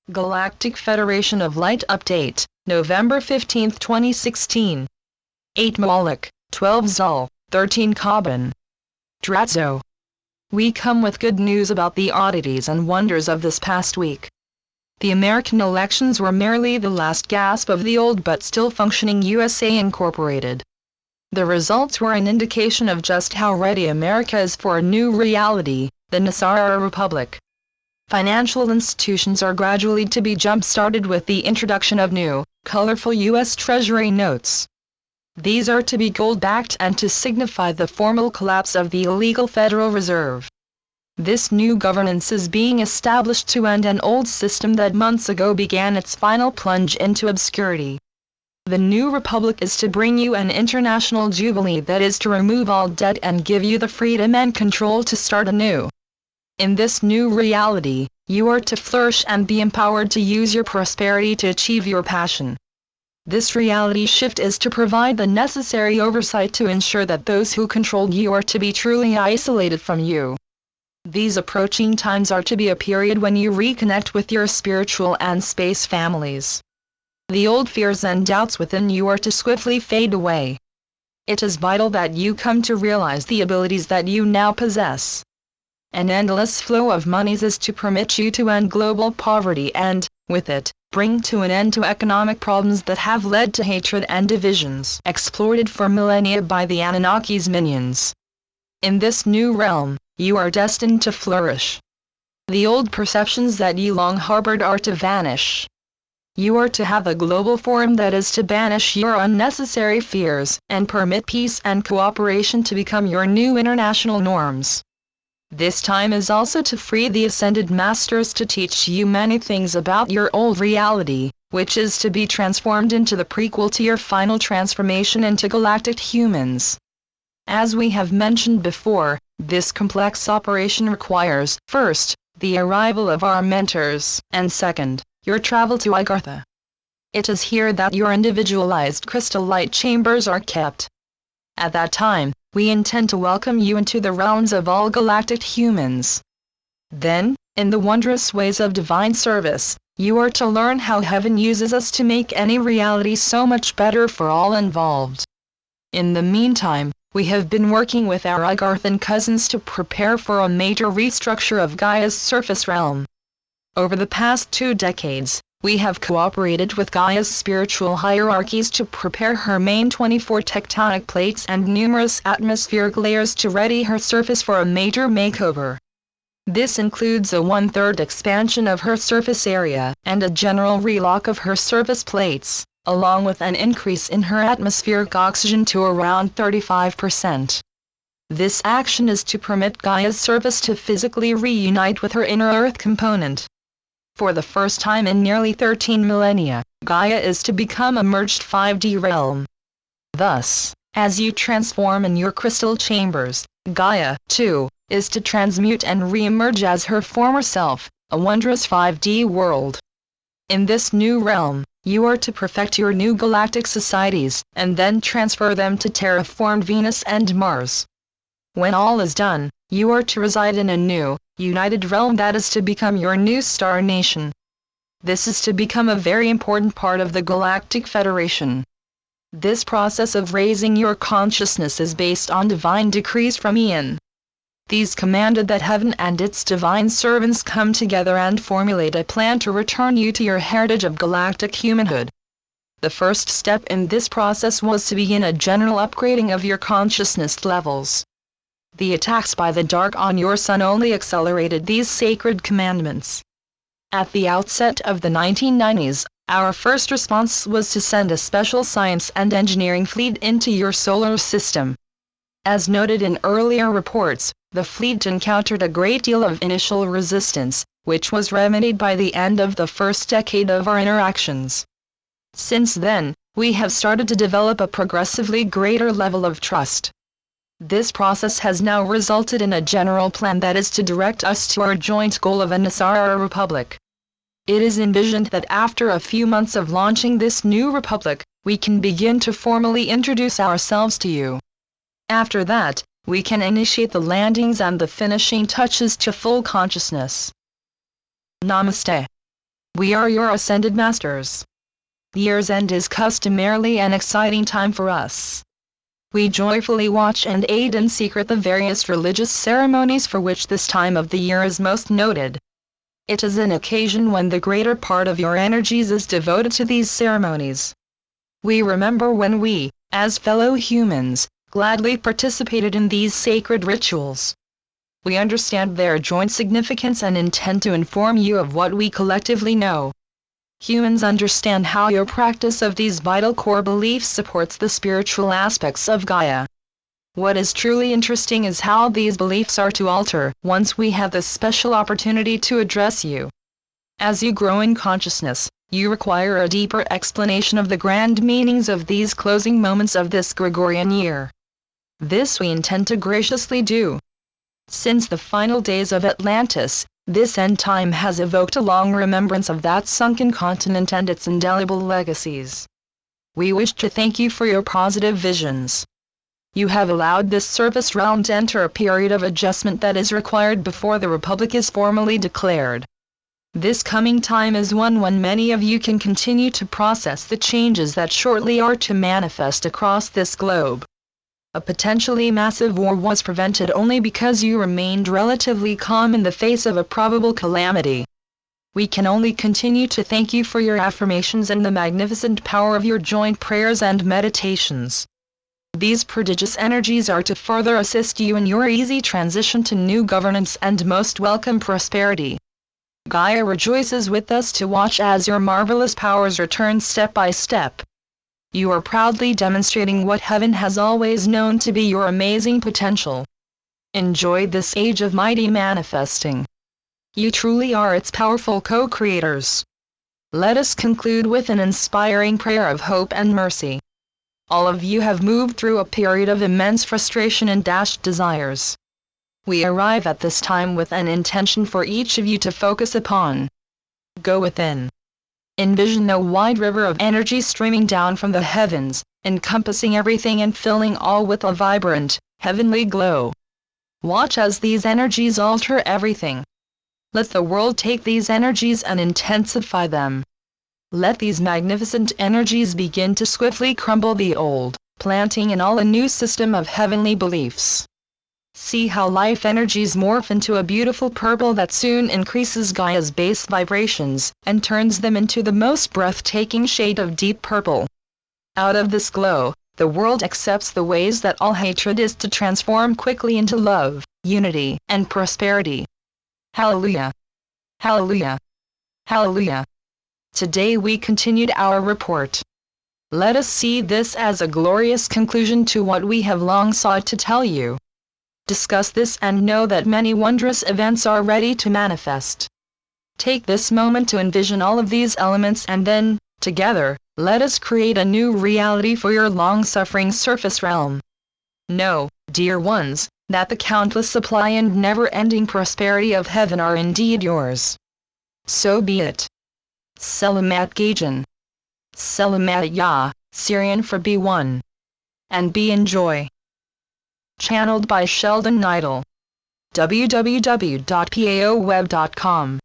Galactic Federation of Light Update, November 15, 2016. 8 Moloch, 12 Zul, 13 Carbon. Dratzo. We come with good news about the oddities and wonders of this past week. The American elections were merely the last gasp of the old but still functioning USA Incorporated. The results were an indication of just how ready America is for a new reality, the Nasara Republic. Financial institutions are gradually to be jump-started with the introduction of new, colorful U.S. Treasury notes. These are to be gold-backed and to signify the formal collapse of the illegal Federal Reserve. This new governance is being established to end an old system that months ago began its final plunge into obscurity. The new republic is to bring you an international jubilee that is to remove all debt and give you the freedom and control to start anew. In this new reality, you are to flourish and be empowered to use your prosperity to achieve your passion. This reality shift is to provide the necessary oversight to ensure that those who control you are to be truly isolated from you. These approaching times are to be a period when you reconnect with your spiritual and space families. The old fears and doubts within you are to swiftly fade away. It is vital that you come to realize the abilities that you now possess. An endless flow of monies is to permit you to end global poverty and, with it, bring to an end to economic problems that have led to hatred and divisions exploited for millennia by the Anunnaki's minions. In this new realm, you are destined to flourish. The old perceptions that you long harbored are to vanish. You are to have a global forum that is to banish your unnecessary fears and permit peace and cooperation to become your new international norms. This time is also to free the ascended masters to teach you many things about your old reality, which is to be transformed into the prequel to your final transformation into galactic humans. As we have mentioned before, this complex operation requires, first, the arrival of our mentors, and second, your travel to Agartha. It is here that your individualized crystal light chambers are kept. At that time, we intend to welcome you into the realms of all galactic humans. Then, in the wondrous ways of divine service, you are to learn how heaven uses us to make any reality so much better for all involved. In the meantime, we have been working with our Agarthan cousins to prepare for a major restructure of Gaia's surface realm. Over the past 2 decades, we have cooperated with Gaia's spiritual hierarchies to prepare her main 24 tectonic plates and numerous atmospheric layers to ready her surface for a major makeover. This includes a 1/3 expansion of her surface area and a general relock of her surface plates, along with an increase in her atmospheric oxygen to around 35%. This action is to permit Gaia's surface to physically reunite with her inner Earth component. For the first time in nearly 13 millennia, Gaia is to become a merged 5D realm. Thus, as you transform in your crystal chambers, Gaia, too, is to transmute and re-emerge as her former self, a wondrous 5D world. In this new realm, you are to perfect your new galactic societies, and then transfer them to terraformed Venus and Mars. When all is done, you are to reside in a new, united realm that is to become your new star nation. This is to become a very important part of the Galactic Federation. This process of raising your consciousness is based on divine decrees from Ian. These commanded that heaven and its divine servants come together and formulate a plan to return you to your heritage of galactic humanhood. The first step in this process was to begin a general upgrading of your consciousness levels. The attacks by the dark on your sun only accelerated these sacred commandments. At the outset of the 1990s, our first response was to send a special science and engineering fleet into your solar system. As noted in earlier reports, the fleet encountered a great deal of initial resistance, which was remedied by the end of the first decade of our interactions. Since then, we have started to develop a progressively greater level of trust. This process has now resulted in a general plan that is to direct us to our joint goal of a Nasara Republic. It is envisioned that after a few months of launching this new republic, we can begin to formally introduce ourselves to you. After that, we can initiate the landings and the finishing touches to full consciousness. Namaste. We are your ascended masters. Year's end is customarily an exciting time for us. We joyfully watch and aid in secret the various religious ceremonies for which this time of the year is most noted. It is an occasion when the greater part of your energies is devoted to these ceremonies. We remember when we, as fellow humans, gladly participated in these sacred rituals. We understand their joint significance and intend to inform you of what we collectively know. Humans understand how your practice of these vital core beliefs supports the spiritual aspects of Gaia. What is truly interesting is how these beliefs are to alter once we have this special opportunity to address you. As you grow in consciousness, you require a deeper explanation of the grand meanings of these closing moments of this Gregorian year. This we intend to graciously do. Since the final days of Atlantis, this end time has evoked a long remembrance of that sunken continent and its indelible legacies. We wish to thank you for your positive visions. You have allowed this surface realm to enter a period of adjustment that is required before the Republic is formally declared. This coming time is one when many of you can continue to process the changes that shortly are to manifest across this globe. A potentially massive war was prevented only because you remained relatively calm in the face of a probable calamity. We can only continue to thank you for your affirmations and the magnificent power of your joint prayers and meditations. These prodigious energies are to further assist you in your easy transition to new governance and most welcome prosperity. Gaia rejoices with us to watch as your marvelous powers return step by step. You are proudly demonstrating what heaven has always known to be your amazing potential. Enjoy this age of mighty manifesting. You truly are its powerful co-creators. Let us conclude with an inspiring prayer of hope and mercy. All of you have moved through a period of immense frustration and dashed desires. We arrive at this time with an intention for each of you to focus upon. Go within. Envision a wide river of energy streaming down from the heavens, encompassing everything and filling all with a vibrant, heavenly glow. Watch as these energies alter everything. Let the world take these energies and intensify them. Let these magnificent energies begin to swiftly crumble the old, planting in all a new system of heavenly beliefs. See how life energies morph into a beautiful purple that soon increases Gaia's base vibrations, and turns them into the most breathtaking shade of deep purple. Out of this glow, the world accepts the ways that all hatred is to transform quickly into love, unity, and prosperity. Hallelujah! Hallelujah! Hallelujah! Today we continued our report. Let us see this as a glorious conclusion to what we have long sought to tell you. Discuss this and know that many wondrous events are ready to manifest. Take this moment to envision all of these elements and then, together, let us create a new reality for your long-suffering surface realm. Know, dear ones, that the countless supply and never-ending prosperity of heaven are indeed yours. So be it. Selamat Gajan. Selamat Ya, Syrian for B1. And be enjoy. Channeled by Sheldon Neidl. www.paoweb.com